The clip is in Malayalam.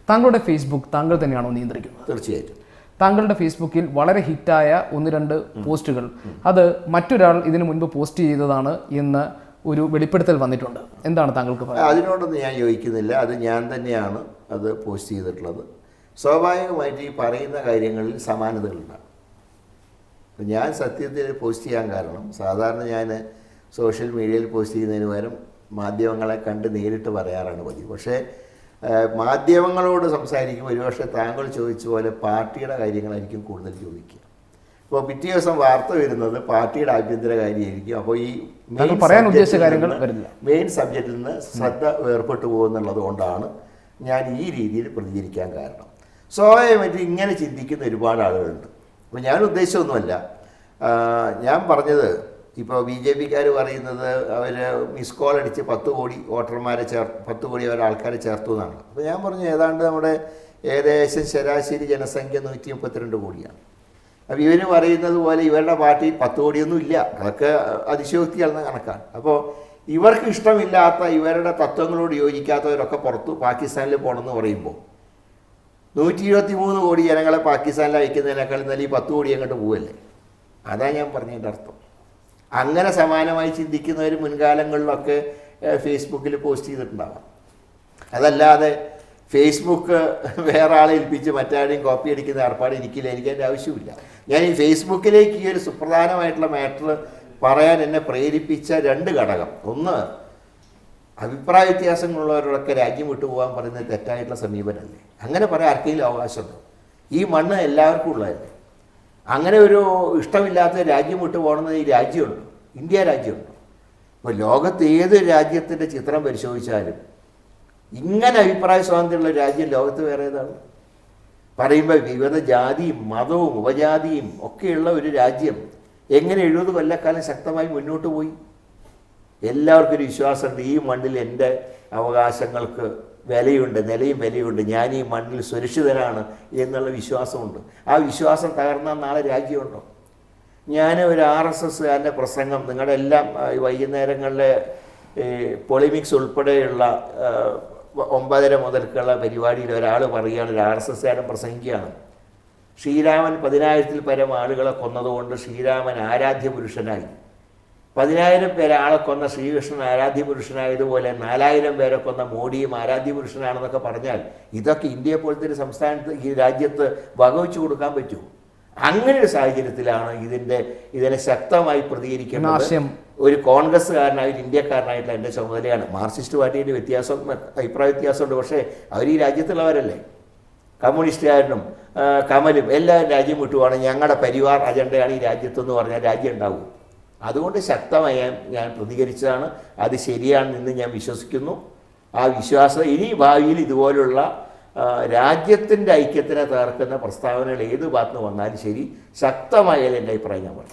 താങ്കളുടെ ഫേസ്ബുക്ക് താങ്കൾ തന്നെയാണോ നിയന്ത്രിക്കുന്നത്? തീർച്ചയായിട്ടും. താങ്കളുടെ ഫേസ്ബുക്കിൽ വളരെ ഹിറ്റായ 1-2 പോസ്റ്റുകൾ അത് മറ്റൊരാൾ ഇതിനു മുൻപ് പോസ്റ്റ് ചെയ്തതാണ് എന്ന് ഒരു വെളിപ്പെടുത്തൽ വന്നിട്ടുണ്ട്. എന്താണ് താങ്കൾക്ക് പറയുന്നത്? അതിനോടൊന്നും ഞാൻ യോജിക്കുന്നില്ല. അത് ഞാൻ തന്നെയാണ് അത് പോസ്റ്റ് ചെയ്തിട്ടുള്ളത്. സ്വാഭാവികമായിട്ട് ഈ പറയുന്ന കാര്യങ്ങളിൽ സമാനതകളുണ്ടാകും. ഞാൻ സത്യത്തിൽ പോസ്റ്റ് ചെയ്യാൻ കാരണം, സാധാരണ ഞാൻ സോഷ്യൽ മീഡിയയിൽ പോസ്റ്റ് ചെയ്യുന്നതിന് പകരം മാധ്യമങ്ങളെ കണ്ട് നേരിട്ട് പറയാറാണ് പതിവ്. പക്ഷേ മാധ്യമങ്ങളോട് സംസാരിക്കുമ്പോൾ ഒരുപക്ഷെ താങ്കൾ ചോദിച്ച പോലെ പാർട്ടിയുടെ കാര്യങ്ങളായിരിക്കും കൂടുതൽ ചോദിക്കുക. ഇപ്പോൾ പിറ്റേ ദിവസം വാർത്ത വരുന്നത് പാർട്ടിയുടെ ആഭ്യന്തര കാര്യമായിരിക്കും. അപ്പോൾ ഈ പറയാൻ ഉദ്ദേശിച്ച കാര്യങ്ങൾ മെയിൻ സബ്ജക്റ്റിൽ നിന്ന് ശ്രദ്ധ വേർപെട്ടു പോകുന്നുള്ളത് കൊണ്ടാണ് ഞാൻ ഈ രീതിയിൽ പ്രതികരിക്കാൻ കാരണം. സ്വാഭാവികമായിട്ട് ഇങ്ങനെ ചിന്തിക്കുന്ന ഒരുപാട് ആളുകളുണ്ട്. അപ്പോൾ ഞാൻ ഉദ്ദേശിച്ചൊന്നുമല്ല. ഞാൻ പറഞ്ഞത് ഇപ്പോൾ BJPക്കാർ പറയുന്നത് അവർ മിസ് കോൾ അടിച്ച് 10 കോടി വോട്ടർമാരെ 10 കോടി ആൾക്കാരെ ചേർത്തു എന്നാണ്. അപ്പോൾ ഞാൻ പറഞ്ഞു ഏതാണ്ട് നമ്മുടെ ഏകദേശം ശരാശരി ജനസംഖ്യ 132 കോടിയാണ്. അപ്പോൾ ഇവർ പറയുന്നത് പോലെ ഇവരുടെ പാർട്ടി 10 കോടിയൊന്നും ഇല്ല. അതൊക്കെ അതിശയോക്തിയാണെന്ന കണക്കാണ്. അപ്പോൾ ഇവർക്ക് ഇഷ്ടമില്ലാത്ത ഇവരുടെ തത്വങ്ങളോട് യോജിക്കാത്തവരൊക്കെ പുറത്ത് പാകിസ്ഥാനിൽ പോകണമെന്ന് പറയുമ്പോൾ 123 കോടി ജനങ്ങളെ പാകിസ്ഥാനിൽ അയക്കുന്നതിനേക്കാൾ നല്ല ഈ 10 കോടി അങ്ങോട്ട് പോവല്ലേ? അതാ ഞാൻ പറഞ്ഞതിൻ്റെ അർത്ഥം. അങ്ങനെ സമാനമായി ചിന്തിക്കുന്നവർ മുൻകാലങ്ങളിലൊക്കെ ഫേസ്ബുക്കിൽ പോസ്റ്റ് ചെയ്തിട്ടുണ്ടാവാം. അതല്ലാതെ ഫേസ്ബുക്ക് വേറെ ആളെ ഏൽപ്പിച്ച് മറ്റാരെയും കോപ്പി അടിക്കുന്ന ഏർപ്പാട് എനിക്കില്ല. എനിക്കതിൻ്റെ ആവശ്യമില്ല. ഞാൻ ഈ ഫേസ്ബുക്കിലേക്ക് ഈ ഒരു സുപ്രധാനമായിട്ടുള്ള മാറ്റർ പറയാൻ എന്നെ പ്രേരിപ്പിച്ച 2 ഘടകം. ഒന്ന്, അഭിപ്രായ വ്യത്യാസങ്ങളുള്ളവരോടൊക്കെ രാജ്യം വിട്ടു പോകാൻ പറയുന്നത് തെറ്റായിട്ടുള്ള സമീപനമല്ലേ? അങ്ങനെ പറയാൻ ആർക്കെങ്കിലും അവകാശമുണ്ടോ? ഈ മണ്ണ് എല്ലാവർക്കും ഉള്ളതല്ലേ? അങ്ങനെ ഒരു ഇഷ്ടമില്ലാത്ത രാജ്യം വിട്ടു പോകണമെന്ന് ഈ രാജ്യമുണ്ട്, ഇന്ത്യ രാജ്യമുണ്ട്. ഇപ്പോൾ ലോകത്ത് ഏത് രാജ്യത്തിൻ്റെ ചിത്രം പരിശോധിച്ചാലും ഇങ്ങനെ അഭിപ്രായ സ്വാതന്ത്ര്യമുള്ള രാജ്യം ലോകത്ത് വേറെ ഏതാണ്? പറയുമ്പോൾ വിവിധ ജാതിയും മതവും ഉപജാതിയും ഒക്കെയുള്ള ഒരു രാജ്യം എങ്ങനെ 70 കൊല്ലക്കാലം ശക്തമായി മുന്നോട്ട് പോയി? എല്ലാവർക്കും ഒരു വിശ്വാസമുണ്ട്, ഈ മണ്ണിൽ എൻ്റെ അവകാശങ്ങൾക്ക് വിലയുണ്ട്, നിലയും വിലയുണ്ട്, ഞാൻ ഈ മണ്ണിൽ സുരക്ഷിതനാണ് എന്നുള്ള വിശ്വാസമുണ്ട്. ആ വിശ്വാസം തകർന്നാൽ നാളെ രാജ്യമുണ്ടോ? ഞാൻ ഒരു RSSകാരൻ്റെ പ്രസംഗം നിങ്ങളുടെ എല്ലാം വൈകുന്നേരങ്ങളിലെ പൊളിമിക്സ് ഉൾപ്പെടെയുള്ള 9:30 മുതൽക്കുള്ള പരിപാടിയിൽ ഒരാൾ പറയുകയാണ്, ഒരു RSSകാരൻ പ്രസംഗിക്കുകയാണ്, ശ്രീരാമൻ 10,000-ൽ പരം ആളുകളെ കൊന്നതുകൊണ്ട് ശ്രീരാമൻ ആരാധ്യ പുരുഷനായി. 10,000 പേരെ ആളെ കൊന്ന ശ്രീകൃഷ്ണൻ ആരാധ്യ പുരുഷനായതുപോലെ 4,000 പേരെ കൊന്ന മോഡിയും ആരാധ്യ പുരുഷനാണെന്നൊക്കെ പറഞ്ഞാൽ ഇതൊക്കെ ഇന്ത്യയെ പോലത്തെ ഒരു സംസ്ഥാനത്ത്, ഈ രാജ്യത്ത് വകവെച്ചു കൊടുക്കാൻ പറ്റുമോ? അങ്ങനെ ഒരു സാഹചര്യത്തിലാണ് ഇതിനെ ശക്തമായി പ്രതികരിക്കുന്നത്. ഒരു കോൺഗ്രസ്സുകാരനായ ഒരു ഇന്ത്യക്കാരനായിട്ടുള്ള എൻ്റെ ചുമതലയാണ്. മാർക്സിസ്റ്റ് പാർട്ടിയുടെ അഭിപ്രായ വ്യത്യാസമുണ്ട്. പക്ഷേ അവർ ഈ രാജ്യത്തുള്ളവരല്ലേ? കമ്മ്യൂണിസ്റ്റുകാരനും കമലും എല്ലാവരും രാജ്യം വിട്ടുപോകണം, ഞങ്ങളുടെ പരിവാർ അജണ്ടയാണ് ഈ രാജ്യത്തെന്ന് പറഞ്ഞാൽ രാജ്യം ഉണ്ടാവും. അതുകൊണ്ട് ശക്തമായി ഞാൻ പ്രതികരിച്ചതാണ്. അത് ശരിയാണെന്ന് ഞാൻ വിശ്വസിക്കുന്നു. ആ വിശ്വാസം ഇനി ഭാവിയിൽ ഇതുപോലുള്ള രാജ്യത്തിൻ്റെ ഐക്യത്തിനെ തകർക്കുന്ന പ്രസ്താവനകൾ ഏത് ഭാഗത്ത് നിന്ന് വന്നാലും ശരി, ശക്തമായ എൻ്റെ അഭിപ്രായം ഞാൻ പറയും.